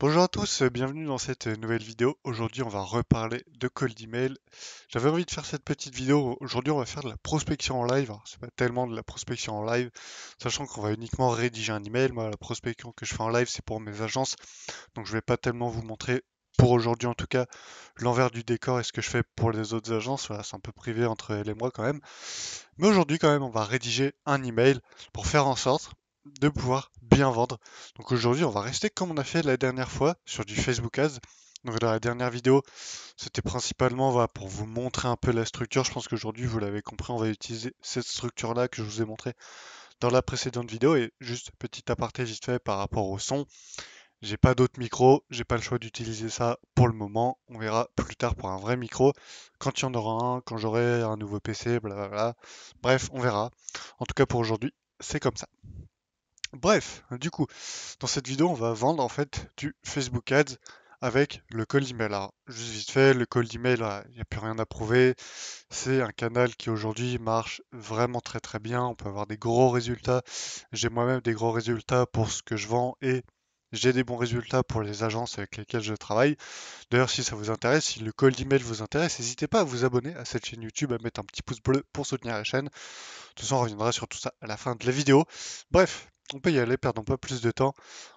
Bonjour à tous, bienvenue dans cette nouvelle vidéo. Aujourd'hui, on va reparler de cold email. J'avais envie de faire cette petite vidéo. Aujourd'hui, on va faire de la prospection en live. Alors, c'est pas tellement de la prospection en live, sachant qu'on va uniquement rédiger un email. Moi, la prospection que je fais en live, c'est pour mes agences. Donc, je vais pas tellement vous montrer, pour aujourd'hui en tout cas, l'envers du décor et ce que je fais pour les autres agences. Voilà, c'est un peu privé entre elle et moi quand même. Mais aujourd'hui, quand même, on va rédiger un email pour faire en sorte de pouvoir bien vendre. Donc aujourd'hui, on va rester comme on a fait la dernière fois sur du Facebook Ads. Donc dans la dernière vidéo, c'était principalement voilà, pour vous montrer un peu la structure. Je pense qu'aujourd'hui, vous l'avez compris, on va utiliser cette structure-là que je vous ai montré dans la précédente vidéo. Et juste petit aparté vite fait par rapport au son. J'ai pas d'autre micro, j'ai pas le choix d'utiliser ça pour le moment. On verra plus tard pour un vrai micro, quand il y en aura un, quand j'aurai un nouveau PC, blablabla. Bref, on verra. En tout cas pour aujourd'hui, c'est comme ça. Bref, du coup, dans cette vidéo, on va vendre en fait du Facebook Ads avec le cold email. Alors, juste vite fait, le cold email, il n'y a plus rien à prouver. C'est un canal qui aujourd'hui marche vraiment très très bien. On peut avoir des gros résultats. J'ai moi-même des gros résultats pour ce que je vends et j'ai des bons résultats pour les agences avec lesquelles je travaille. D'ailleurs, si ça vous intéresse, si le cold email vous intéresse, n'hésitez pas à vous abonner à cette chaîne YouTube, à mettre un petit pouce bleu pour soutenir la chaîne. De toute façon, on reviendra sur tout ça à la fin de la vidéo. Bref, on peut y aller, perdons pas plus de temps.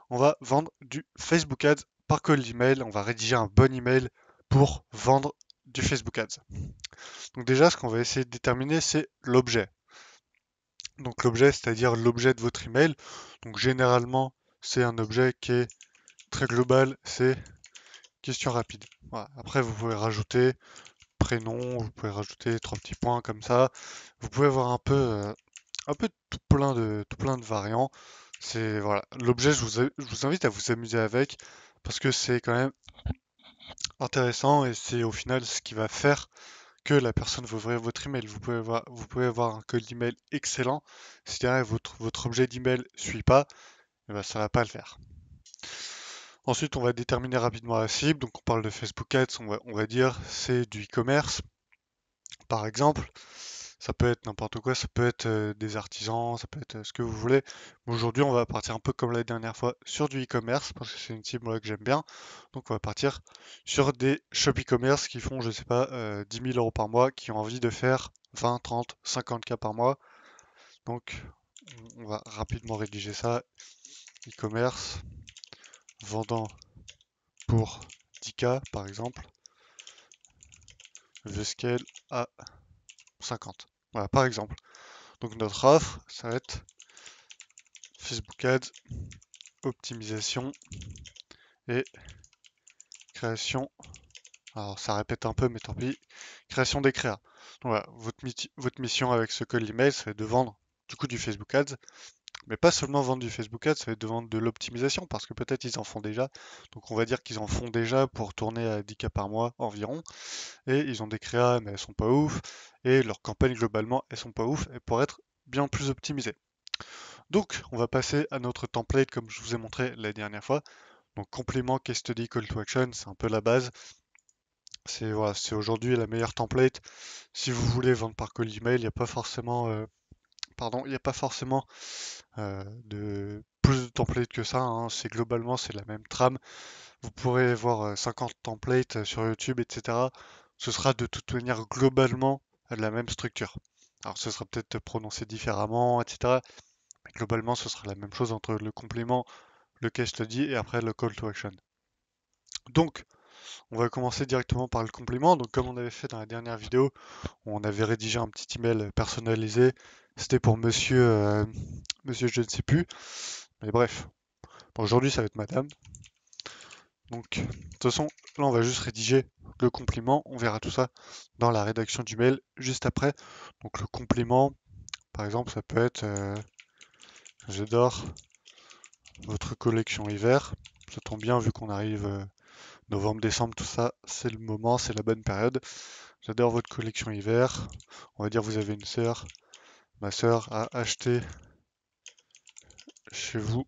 On va vendre du Facebook Ads par cold email. On va rédiger un bon email pour vendre du Facebook Ads. Donc déjà, ce qu'on va essayer de déterminer, c'est l'objet. Donc l'objet, c'est-à-dire l'objet de votre email. Donc généralement, c'est un objet qui est très global, c'est question rapide. Voilà. Après, vous pouvez rajouter prénom, vous pouvez rajouter trois petits points comme ça. Vous pouvez avoir un peu tout plein de variants. C'est voilà, l'objet, je vous invite à vous amuser avec parce que c'est quand même intéressant et c'est au final ce qui va faire que la personne va ouvrir votre email. Vous pouvez avoir un code email excellent. Si derrière votre objet d'email ne suit pas, eh ben, ça va pas le faire. Ensuite, on va déterminer rapidement la cible. Donc, on parle de Facebook Ads, on va dire c'est du e-commerce. Par exemple, ça peut être n'importe quoi, ça peut être des artisans, ça peut être ce que vous voulez. Aujourd'hui, on va partir un peu comme la dernière fois sur du e-commerce parce que c'est une cible moi, que j'aime bien. Donc, on va partir sur des shop e-commerce qui font, je sais pas, 10 000 euros par mois, qui ont envie de faire 20, 30, 50 k par mois. Donc, on va rapidement rédiger ça. E-commerce, vendant pour 10 k par exemple, the scale à 50. Voilà, par exemple. Donc notre offre, ça va être Facebook Ads, optimisation et création. Alors ça répète un peu, mais tant pis. Création des créas. Donc voilà, votre mission avec ce call email, ça va être de vendre du coup du Facebook Ads, mais pas seulement vendre du Facebook Ads, ça va être de vendre de l'optimisation parce que peut-être ils en font déjà. Donc on va dire qu'ils en font déjà pour tourner à 10 k par mois environ. Et ils ont des créas, mais elles sont pas ouf. Et leurs campagnes globalement, elles sont pas ouf. Et pour être bien plus optimisées. Donc, on va passer à notre template comme je vous ai montré la dernière fois. Donc, complément, case study, call to action, c'est un peu la base. C'est voilà, c'est aujourd'hui la meilleure template. Si vous voulez vendre par call email, il n'y a pas forcément, il n'y a pas forcément de plus de templates que ça, hein. C'est globalement c'est la même trame. Vous pourrez voir 50 templates sur YouTube, etc. Ce sera de toute manière globalement la même structure. Alors, ce sera peut-être prononcé différemment, etc. Mais globalement, ce sera la même chose entre le complément, le case study et après le call to action. Donc, on va commencer directement par le complément. Donc, comme on avait fait dans la dernière vidéo, on avait rédigé un petit email personnalisé. C'était pour monsieur je ne sais plus. Mais bref, bon, aujourd'hui ça va être madame. Donc, de toute façon, là on va juste rédiger le complément. On verra tout ça dans la rédaction du mail juste après. Donc, le complément, par exemple, ça peut être j'adore votre collection hiver. Ça tombe bien vu qu'on arrive novembre, décembre, tout ça, c'est le moment, c'est la bonne période. J'adore votre collection hiver. On va dire vous avez une sœur. Ma sœur a acheté chez vous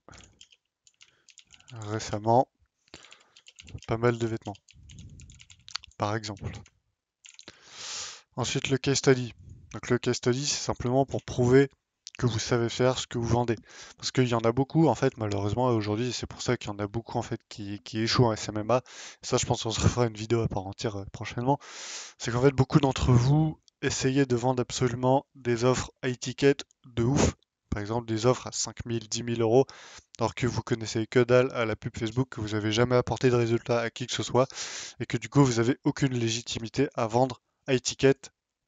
récemment pas mal de vêtements, par exemple. Ensuite, le case study. Donc le case study, c'est simplement pour prouver que vous savez faire, ce que vous vendez. Parce qu'il y en a beaucoup, en fait, malheureusement, aujourd'hui, c'est pour ça qu'il y en a beaucoup, en fait, qui échouent en SMMA. Ça, je pense qu'on se refera une vidéo à part entière prochainement. C'est qu'en fait, beaucoup d'entre vous essayez de vendre absolument des offres high ticket de ouf. Par exemple, des offres à 5 000, 10 000 euros, alors que vous connaissez que dalle à la pub Facebook, que vous n'avez jamais apporté de résultat à qui que ce soit, et que du coup, vous avez aucune légitimité à vendre high ticket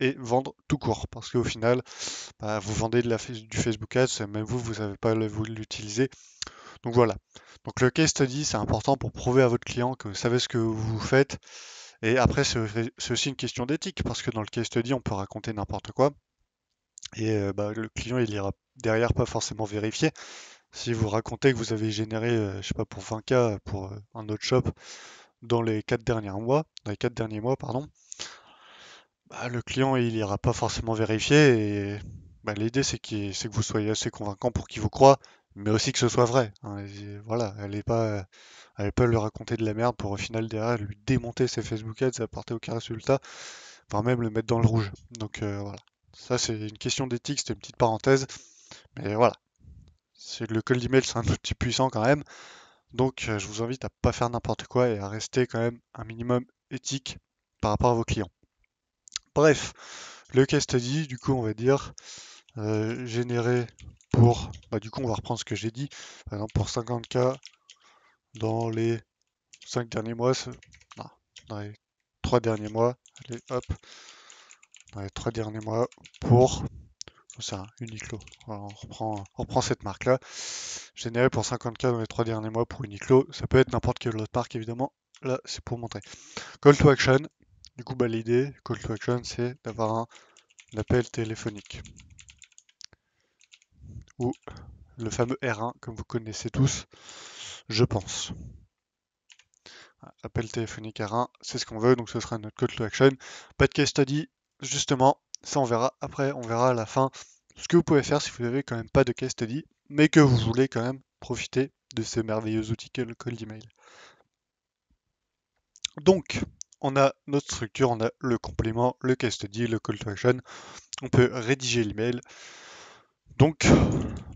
et vendre tout court. Parce qu'au final, bah, vous vendez du Facebook Ads, même vous, vous n'avez pas voulu l'utiliser. Donc voilà. Donc le case study, c'est important pour prouver à votre client que vous savez ce que vous faites. Et après, c'est aussi une question d'éthique, parce que dans le case study, on peut raconter n'importe quoi. Et bah, le client, il ira derrière pas forcément vérifier. Si vous racontez que vous avez généré, je sais pas, pour 20K pour un autre shop dans les 4 derniers mois, pardon, bah, le client, il ira pas forcément vérifier. Et bah, l'idée, c'est que vous soyez assez convaincant pour qu'il vous croie, mais aussi que ce soit vrai, hein. Et voilà, allez pas lui raconter de la merde pour au final derrière lui démonter ses Facebook Ads et apporter aucun résultat, voire même le mettre dans le rouge. Donc voilà. Ça, c'est une question d'éthique, c'était une petite parenthèse. Mais voilà. Le cold email, c'est un outil puissant quand même. Donc je vous invite à pas faire n'importe quoi et à rester quand même un minimum éthique par rapport à vos clients. Bref, le case study, du coup, on va dire généré pour, bah, du coup, on va reprendre ce que j'ai dit. Par exemple, pour 50K dans les 5 derniers mois, non, dans les 3 derniers mois, allez, hop, dans les 3 derniers mois pour, c'est un Uniqlo. Voilà, on reprend cette marque-là. Généré pour 50K dans les 3 derniers mois pour Uniqlo. Ça peut être n'importe quelle autre marque, évidemment. Là, c'est pour montrer. Call to action. Du coup, bah, l'idée, call to action, c'est d'avoir un appel téléphonique. Ou le fameux R1, comme vous connaissez tous, je pense. Appel téléphonique R1, c'est ce qu'on veut, donc ce sera notre call to action. Pas de case study, justement, ça on verra après, on verra à la fin ce que vous pouvez faire si vous n'avez quand même pas de case study, mais que vous voulez quand même profiter de ces merveilleux outils qu'est le cold email. Donc, on a notre structure, on a le complément, le case study, le call to action. On peut rédiger l'email. Donc,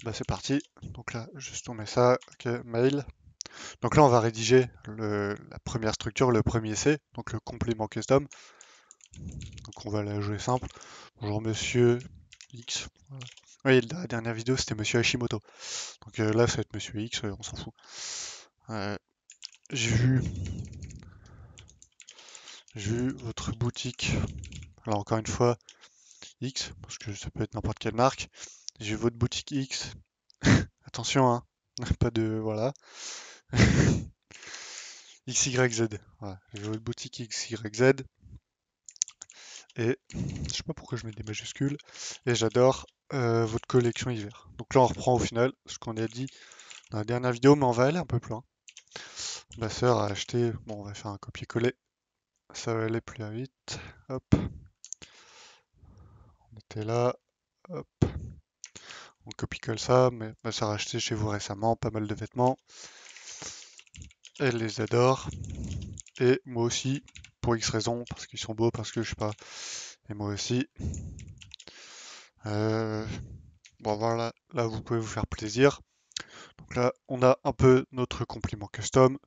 bah c'est parti. Donc là, juste on met ça, ok, mail. Donc là, on va rédiger la première structure, le premier C, donc le complément custom. Donc on va la jouer simple. Bonjour monsieur X. Oui, la dernière vidéo c'était monsieur Hashimoto. Donc là, ça va être monsieur X, on s'en fout. J'ai vu votre boutique. Alors encore une fois, X, parce que ça peut être n'importe quelle marque. J'ai vu votre boutique X. Attention, hein. Pas de. Voilà. XYZ. Voilà. J'ai vu votre boutique XYZ. Et je sais pas pourquoi je mets des majuscules. Et j'adore votre collection hiver. Donc là, on reprend au final ce qu'on a dit dans la dernière vidéo, mais on va aller un peu plus loin. Ma sœur a acheté. Bon, on va faire un copier-coller. Ça va aller plus vite. Hop. On était là. Hop. On copie-colle ça. Mais ma sœur a acheté chez vous récemment pas mal de vêtements. Elle les adore. Et moi aussi. Pour X raisons. Parce qu'ils sont beaux, parce que je sais pas. Et moi aussi. Bon voilà, là vous pouvez vous faire plaisir. Donc là, on a un peu notre complément custom.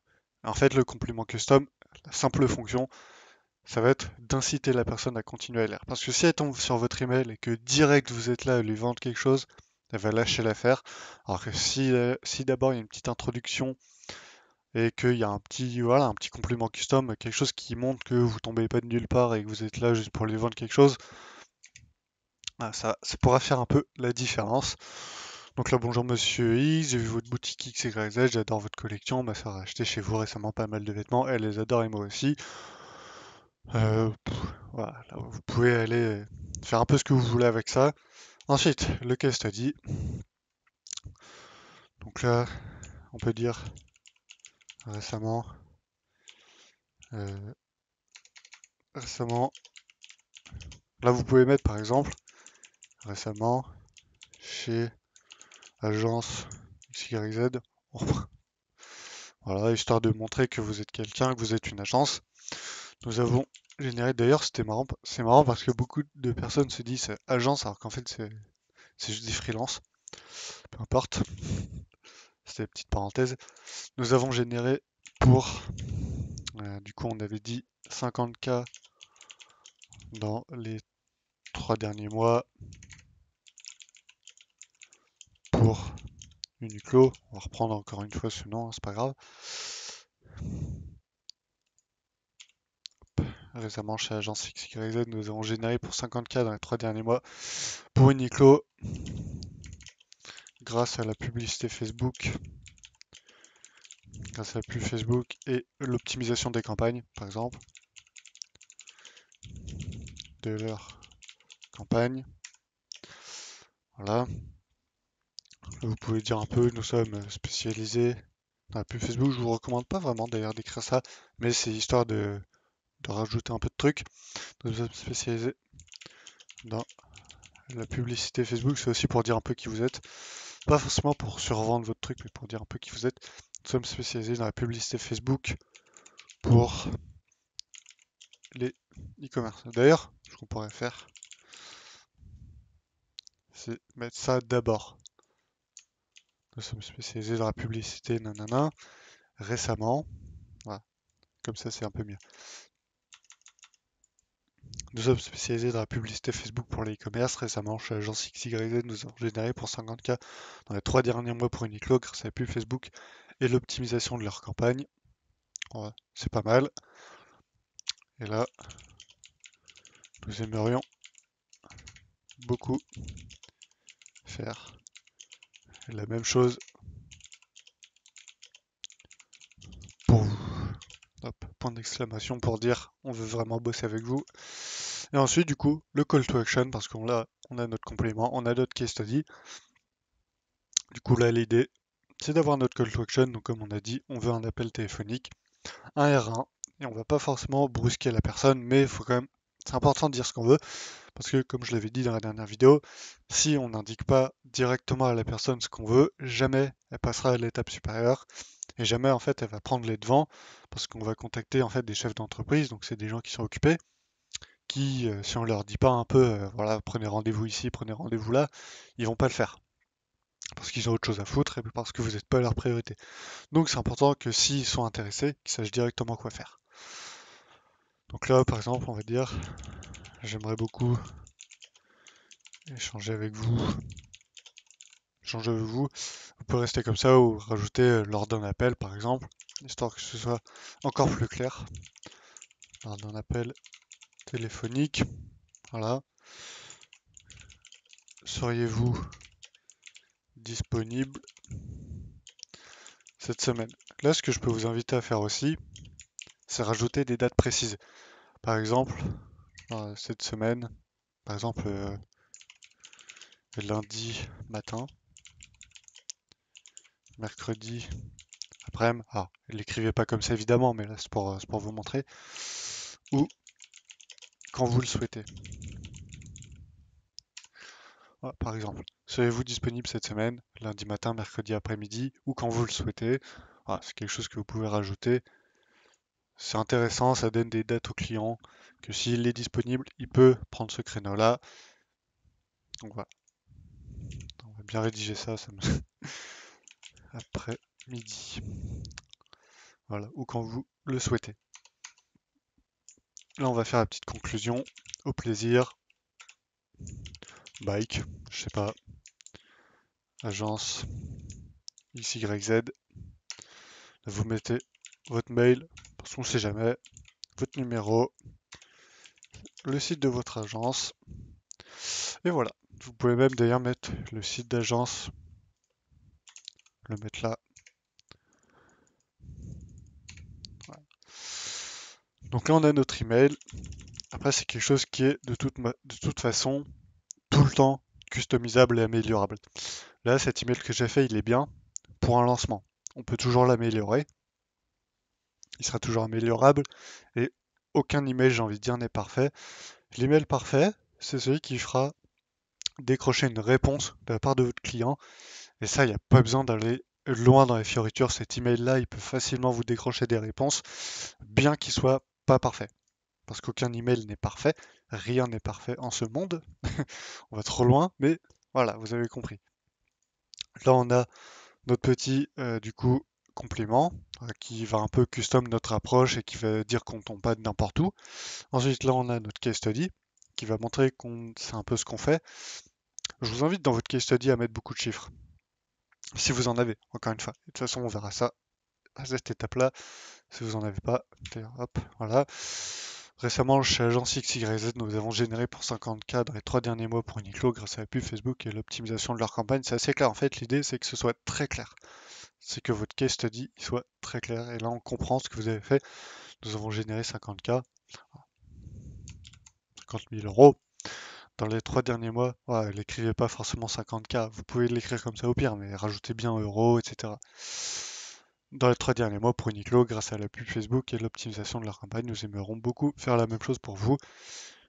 En fait, le complément custom, la simple fonction, ça va être d'inciter la personne à continuer à lire. Parce que si elle tombe sur votre email et que direct vous êtes là à lui vendre quelque chose, elle va lâcher l'affaire. Alors que si d'abord il y a une petite introduction et qu'il y a voilà, un petit complément custom, quelque chose qui montre que vous tombez pas de nulle part et que vous êtes là juste pour lui vendre quelque chose, ça pourra faire un peu la différence. Donc là, bonjour monsieur X, j'ai vu votre boutique XYZ, j'adore votre collection, ma soeur a acheté chez vous récemment pas mal de vêtements, elle les adore et moi aussi. Voilà, là, vous pouvez aller faire un peu ce que vous voulez avec ça. Ensuite, le case study. Donc là, on peut dire récemment, euh, récemment. Là, vous pouvez mettre par exemple récemment chez agence XYZ. Voilà, histoire de montrer que vous êtes quelqu'un, que vous êtes une agence. Nous avons généré, d'ailleurs, c'est marrant parce que beaucoup de personnes se disent agence alors qu'en fait c'est juste des freelances, peu importe. C'était une petite parenthèse. Nous avons généré pour, du coup on avait dit 50K dans les 3 derniers mois pour Uniqlo. On va reprendre encore une fois ce nom, hein, c'est pas grave. Récemment chez Agence XYZ, nous avons généré pour 50K dans les 3 derniers mois pour Uniqlo grâce à la publicité Facebook, grâce à la pub Facebook et l'optimisation des campagnes, par exemple, de leur campagne. Voilà. Vous pouvez dire un peu, nous sommes spécialisés dans la pub Facebook. Je vous recommande pas vraiment d'ailleurs d'écrire ça, mais c'est histoire de rajouter un peu de trucs. Nous sommes spécialisés dans la publicité Facebook, c'est aussi pour dire un peu qui vous êtes. Pas forcément pour survendre votre truc, mais pour dire un peu qui vous êtes. Nous sommes spécialisés dans la publicité Facebook pour les e-commerce. D'ailleurs, ce qu'on pourrait faire, c'est mettre ça d'abord. Nous sommes spécialisés dans la publicité, nanana, récemment. Voilà, comme ça c'est un peu mieux. Nous sommes spécialisés dans la publicité Facebook pour les e-commerce. Récemment, chez Agence XYZ, nous avons généré pour 50K dans les 3 derniers mois pour Uniqlo grâce à la pub Facebook et l'optimisation de leur campagne. Ouais, c'est pas mal. Et là, nous aimerions beaucoup faire la même chose pour vous. Hop, point d'exclamation pour dire on veut vraiment bosser avec vous. Et ensuite, du coup, le call to action parce on a notre complément, on a notre case study. Du coup, là, l'idée, c'est d'avoir notre call to action. Donc, comme on a dit, on veut un appel téléphonique, un R1, et on va pas forcément brusquer la personne, mais il faut quand même, c'est important de dire ce qu'on veut, parce que comme je l'avais dit dans la dernière vidéo, si on n'indique pas directement à la personne ce qu'on veut, jamais elle passera à l'étape supérieure, et jamais en fait elle va prendre les devants, parce qu'on va contacter en fait des chefs d'entreprise, donc c'est des gens qui sont occupés, qui, si on leur dit pas un peu, voilà, prenez rendez-vous ici, prenez rendez-vous là, ils vont pas le faire. Parce qu'ils ont autre chose à foutre et parce que vous n'êtes pas leur priorité. Donc c'est important que s'ils sont intéressés, qu'ils sachent directement quoi faire. Donc là, par exemple, on va dire, j'aimerais beaucoup échanger avec vous. Échanger avec vous. Vous pouvez rester comme ça ou rajouter lors d'un appel, par exemple, histoire que ce soit encore plus clair. Lors d'un appel téléphonique, voilà. Seriez-vous disponible cette semaine? Là, ce que je peux vous inviter à faire aussi, c'est rajouter des dates précises. Par exemple, cette semaine, par exemple, lundi matin, mercredi après-midi. Ah, l'écrivez pas comme ça évidemment, mais là c'est pour vous montrer. Ou quand vous le souhaitez. Voilà, par exemple, serez-vous disponible cette semaine, lundi matin, mercredi après-midi, ou quand vous le souhaitez. Voilà, c'est quelque chose que vous pouvez rajouter. C'est intéressant, ça donne des dates au client, que s'il est disponible, il peut prendre ce créneau-là. Donc voilà, on va bien rédiger ça, après-midi. Voilà, ou quand vous le souhaitez. Là, on va faire la petite conclusion. Au plaisir. Bike, je sais pas. Agence XYZ. Vous mettez votre mail, parce qu'on ne sait jamais, votre numéro, le site de votre agence. Et voilà. Vous pouvez même d'ailleurs mettre le site d'agence, le mettre là. Voilà. Donc là, on a notre email. Après, c'est quelque chose qui est de toute façon tout le temps customisable et améliorable. Là, cet email que j'ai fait, il est bien pour un lancement. On peut toujours l'améliorer. Il sera toujours améliorable et aucun email, j'ai envie de dire, n'est parfait. L'email parfait, c'est celui qui fera décrocher une réponse de la part de votre client. Et ça, il n'y a pas besoin d'aller loin dans les fioritures. Cet email-là, il peut facilement vous décrocher des réponses, bien qu'il soit pas parfait. Parce qu'aucun email n'est parfait. Rien n'est parfait en ce monde. On va trop loin, mais Voilà, vous avez compris. Là, on a notre petit, du coup, complément qui va un peu custom notre approche et qui va dire qu'on tombe pas de n'importe où. Ensuite, là, on a notre case study qui va montrer qu'on c'est un peu ce qu'on fait. Je vous invite dans votre case study à mettre beaucoup de chiffres, si vous en avez, encore une fois. De toute façon, on verra ça à cette étape-là. Si vous en avez pas, hop, voilà. Récemment, chez Agence XYZ, nous avons généré pour 50K dans les 3 derniers mois pour Uniqlo grâce à la pub Facebook et l'optimisation de leur campagne. C'est assez clair. En fait, l'idée, c'est que ce soit très clair. C'est que votre case study soit très clair. Et là, on comprend ce que vous avez fait. Nous avons généré 50K, 50 000 euros dans les 3 derniers mois. Ouais, l'écrivez pas forcément 50K. Vous pouvez l'écrire comme ça au pire, mais rajoutez bien euros, etc. Dans les 3 derniers mois pour Uniqlo, grâce à la pub Facebook et l'optimisation de leur campagne, nous aimerons beaucoup faire la même chose pour vous.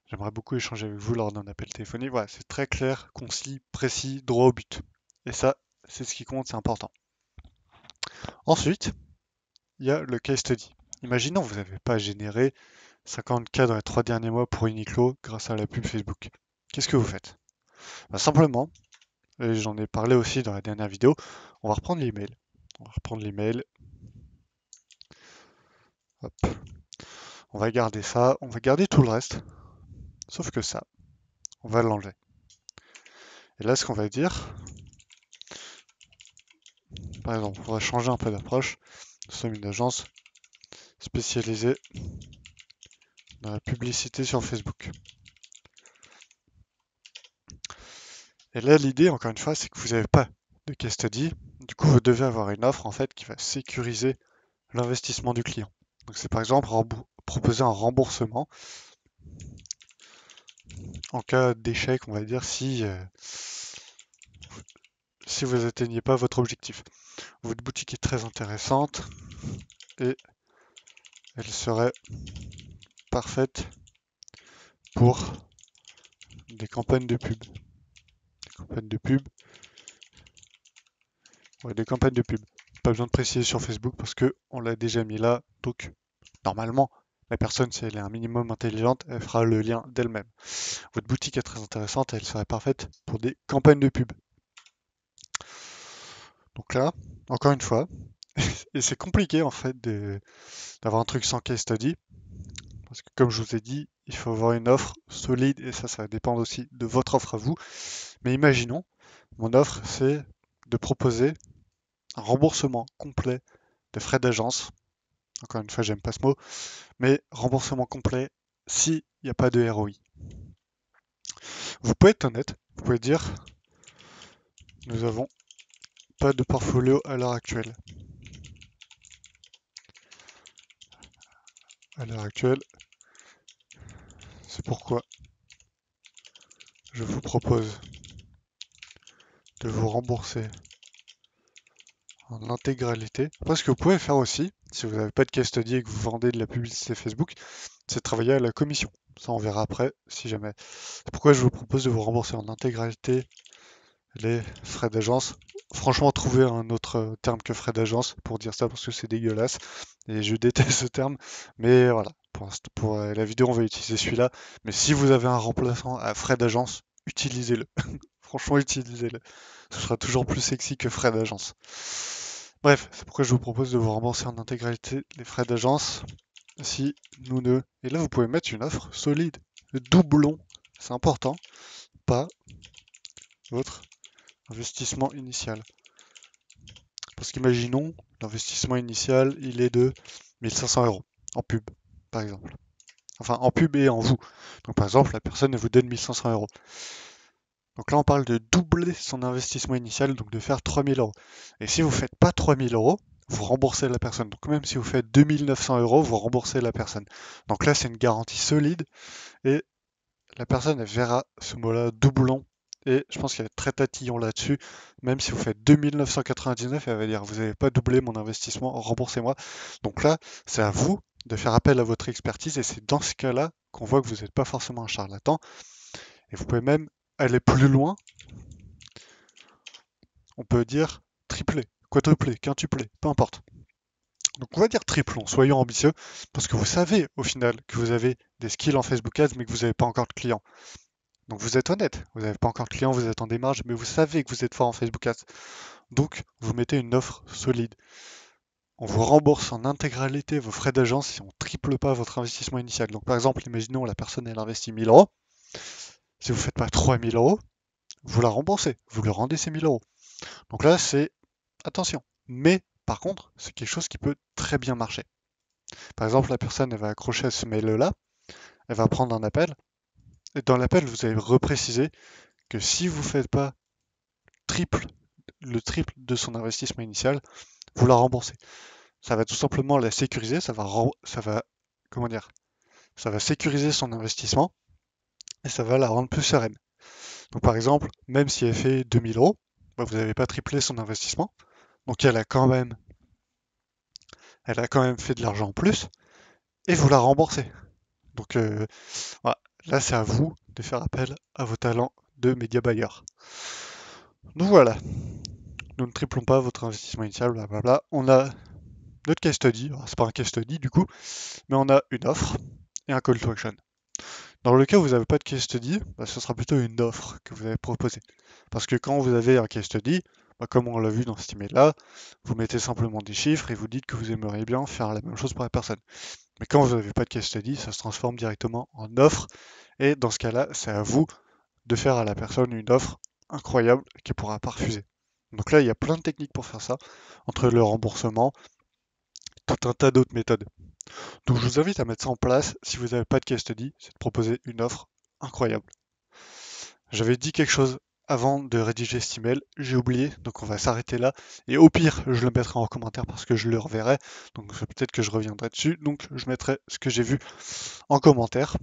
J'aimerais beaucoup échanger avec vous lors d'un appel téléphonique. Voilà, c'est très clair, concis, précis, droit au but. Et ça, c'est ce qui compte, c'est important. Ensuite, il y a le case study. Imaginons que vous n'avez pas généré 50K dans les 3 derniers mois pour Uniqlo grâce à la pub Facebook. Qu'est-ce que vous faites? Simplement, et j'en ai parlé aussi dans la dernière vidéo, on va reprendre l'email. On va reprendre l'email. Hop. On va garder ça. On va garder tout le reste. Sauf que ça, on va l'enlever. Et là, ce qu'on va dire, par exemple, on va changer un peu d'approche. Nous sommes une agence spécialisée dans la publicité sur Facebook. Et là, l'idée, encore une fois, c'est que vous n'avez pas de case study. Du coup, vous devez avoir une offre en fait qui va sécuriser l'investissement du client. Donc, c'est par exemple proposer un remboursement en cas d'échec, on va dire, si vous n'atteignez pas votre objectif. Votre boutique est très intéressante et elle serait parfaite pour des campagnes de pub. Campagnes de pub. Ouais, des campagnes de pub. Pas besoin de préciser sur Facebook parce que on l'a déjà mis là. Donc, normalement, la personne, si elle est un minimum intelligente, elle fera le lien d'elle-même. Votre boutique est très intéressante et elle serait parfaite pour des campagnes de pub. Donc là, encore une fois, et c'est compliqué en fait d'avoir un truc sans case study. Parce que comme je vous ai dit, il faut avoir une offre solide et ça va dépendre aussi de votre offre à vous. Mais imaginons, mon offre, c'est de proposer un remboursement complet de frais d'agence. Encore une fois, j'aime pas ce mot, mais remboursement complet s'il n'y a pas de ROI. Vous pouvez être honnête, vous pouvez dire nous avons pas de portfolio à l'heure actuelle. À l'heure actuelle, c'est pourquoi je vous propose de vous rembourser en intégralité. Après, ce que vous pouvez faire aussi, si vous n'avez pas de case study et que vous vendez de la publicité Facebook, c'est travailler à la commission. Ça, on verra après, si jamais. C'est pourquoi je vous propose de vous rembourser en intégralité les frais d'agence. Franchement, trouver un autre terme que frais d'agence pour dire ça parce que c'est dégueulasse et je déteste ce terme. Mais voilà, pour la vidéo, on va utiliser celui-là. Mais si vous avez un remplaçant à frais d'agence, utilisez-le. Franchement, utilisez-le. Ce sera toujours plus sexy que frais d'agence. Bref, c'est pourquoi je vous propose de vous rembourser en intégralité les frais d'agence si nous ne... Et là, vous pouvez mettre une offre solide. Doublon, c'est important, pas votre investissement initial. Parce qu'imaginons, l'investissement initial, il est de 1500 euros en pub, par exemple. Enfin, en pub et en vous. Donc, par exemple, la personne elle vous donne 1500 euros. Donc là, on parle de doubler son investissement initial, donc de faire 3000 euros. Et si vous ne faites pas 3000 euros, vous remboursez la personne. Donc même si vous faites 2900 euros, vous remboursez la personne. Donc là, c'est une garantie solide et la personne elle verra ce mot-là doublon. Et je pense qu'elle est très tatillon là-dessus. Même si vous faites 2999, elle va dire vous n'avez pas doublé mon investissement, remboursez-moi. Donc là, c'est à vous de faire appel à votre expertise et c'est dans ce cas-là qu'on voit que vous n'êtes pas forcément un charlatan. Et vous pouvez même aller plus loin. On peut dire triplé, quadruplé, quintuplé, peu importe. Donc on va dire triplon, soyons ambitieux, parce que vous savez au final que vous avez des skills en Facebook Ads mais que vous n'avez pas encore de clients. Donc vous êtes honnête, vous n'avez pas encore de clients, vous êtes en démarche, mais vous savez que vous êtes fort en Facebook Ads. Donc vous mettez une offre solide. On vous rembourse en intégralité vos frais d'agence si on triple pas votre investissement initial. Donc par exemple, imaginons la personne elle investit 1000 euros. Si vous ne faites pas 3000 euros, vous la remboursez, vous lui rendez ces 1000 euros. Donc là, c'est attention. Mais par contre, c'est quelque chose qui peut très bien marcher. Par exemple, la personne elle va accrocher à ce mail-là, elle va prendre un appel, et dans l'appel, vous allez repréciser que si vous ne faites pas le triple de son investissement initial, vous la remboursez. Ça va tout simplement la sécuriser, comment dire, ça va sécuriser son investissement et ça va la rendre plus sereine. Donc par exemple, même si elle fait 2000 euros, bah, vous n'avez pas triplé son investissement, donc elle a quand même fait de l'argent en plus et vous la remboursez. Donc voilà, là c'est à vous de faire appel à vos talents de média buyer. Donc voilà, nous ne triplons pas votre investissement initial, blablabla. On a notre case study, alors c'est pas un case study du coup, mais on a une offre et un call to action. Dans le cas où vous n'avez pas de case study, bah, ce sera plutôt une offre que vous allez proposer. Parce que quand vous avez un case study, bah, comme on l'a vu dans cet email-là, vous mettez simplement des chiffres et vous dites que vous aimeriez bien faire la même chose pour la personne. Mais quand vous n'avez pas de case study, ça se transforme directement en offre. Et dans ce cas-là, c'est à vous de faire à la personne une offre incroyable qui ne pourra pas refuser. Donc là, il y a plein de techniques pour faire ça, entre le remboursement, tout un tas d'autres méthodes. Donc je vous invite à mettre ça en place si vous n'avez pas de case study, c'est de proposer une offre incroyable. J'avais dit quelque chose avant de rédiger cet email, j'ai oublié, donc on va s'arrêter là. Et au pire, je le mettrai en commentaire parce que je le reverrai, donc peut-être que je reviendrai dessus. Donc je mettrai ce que j'ai vu en commentaire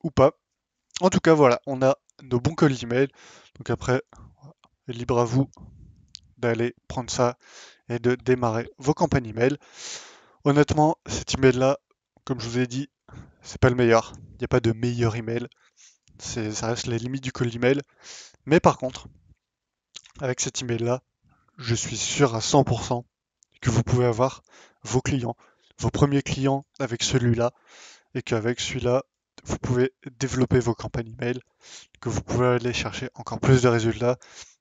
ou pas. En tout cas, voilà, on a nos bons cols d'email. Donc après, libre à vous d'aller prendre ça et de démarrer vos campagnes email. Honnêtement, cet email-là, comme je vous ai dit, c'est pas le meilleur. Il n'y a pas de meilleur email. Ça reste les limites du cold email. Mais par contre, avec cet email-là, je suis sûr à 100% que vous pouvez avoir vos clients, vos premiers clients avec celui-là, et qu'avec celui-là, vous pouvez développer vos campagnes email, que vous pouvez aller chercher encore plus de résultats,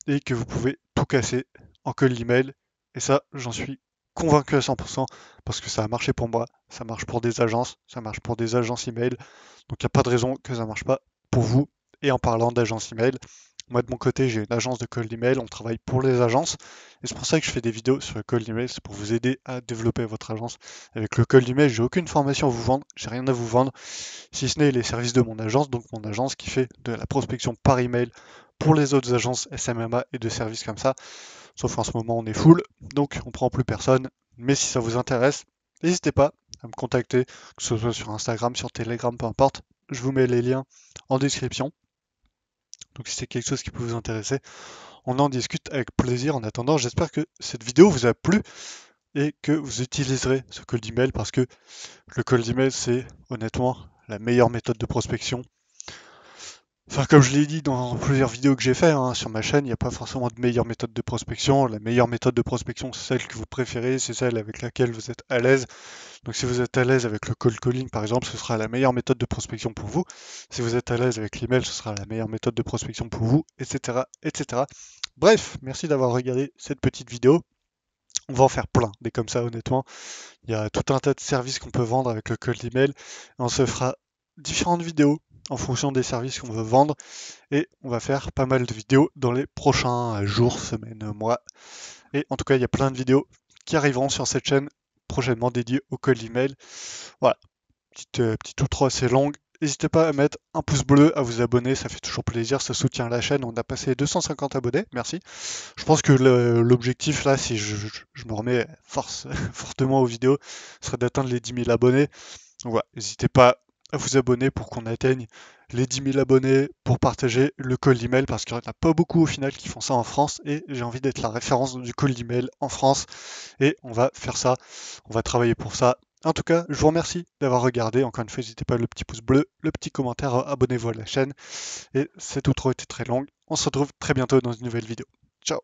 et que vous pouvez tout casser en cold email. Et ça, j'en suis convaincu à 100% parce que ça a marché pour moi, ça marche pour des agences, ça marche pour des agences email. Donc il n'y a pas de raison que ça ne marche pas pour vous. Et en parlant d'agence email, moi de mon côté, j'ai une agence de cold email, on travaille pour les agences. Et c'est pour ça que je fais des vidéos sur le cold email, c'est pour vous aider à développer votre agence. Avec le cold email, j'ai aucune formation à vous vendre, j'ai rien à vous vendre, si ce n'est les services de mon agence, donc mon agence qui fait de la prospection par email pour les autres agences SMMA et de services comme ça. Sauf qu'en ce moment, on est full, donc on prend plus personne. Mais si ça vous intéresse, n'hésitez pas à me contacter, que ce soit sur Instagram, sur Telegram, peu importe. Je vous mets les liens en description. Donc si c'est quelque chose qui peut vous intéresser, on en discute avec plaisir. En attendant, j'espère que cette vidéo vous a plu et que vous utiliserez ce cold email parce que le cold email, c'est honnêtement la meilleure méthode de prospection. Enfin, comme je l'ai dit dans plusieurs vidéos que j'ai fait sur ma chaîne, il n'y a pas forcément de meilleure méthode de prospection. La meilleure méthode de prospection, c'est celle que vous préférez, c'est celle avec laquelle vous êtes à l'aise. Donc si vous êtes à l'aise avec le cold calling, par exemple, ce sera la meilleure méthode de prospection pour vous. Si vous êtes à l'aise avec l'email, ce sera la meilleure méthode de prospection pour vous, etc., etc. Bref, merci d'avoir regardé cette petite vidéo. On va en faire plein, des comme ça, honnêtement. Il y a tout un tas de services qu'on peut vendre avec le cold email. On se fera différentes vidéos en fonction des services qu'on veut vendre. Et on va faire pas mal de vidéos dans les prochains jours, semaines, mois. Et en tout cas, il y a plein de vidéos qui arriveront sur cette chaîne prochainement dédiées au cold email. Voilà, petite outro assez longue. N'hésitez pas à mettre un pouce bleu, à vous abonner, ça fait toujours plaisir, ça soutient la chaîne. On a passé 250 abonnés, merci. Je pense que l'objectif là, si je me remets fortement aux vidéos, serait d'atteindre les 10 000 abonnés. Donc voilà, n'hésitez pas à vous abonner pour qu'on atteigne les 10 000 abonnés, pour partager le cold email, parce qu'il n'y en a pas beaucoup au final qui font ça en France, et j'ai envie d'être la référence du cold email en France, et on va faire ça, on va travailler pour ça. En tout cas, je vous remercie d'avoir regardé. Encore une fois, n'hésitez pas le petit pouce bleu, le petit commentaire, abonnez-vous à la chaîne. Et cette outro était très longue. On se retrouve très bientôt dans une nouvelle vidéo. Ciao!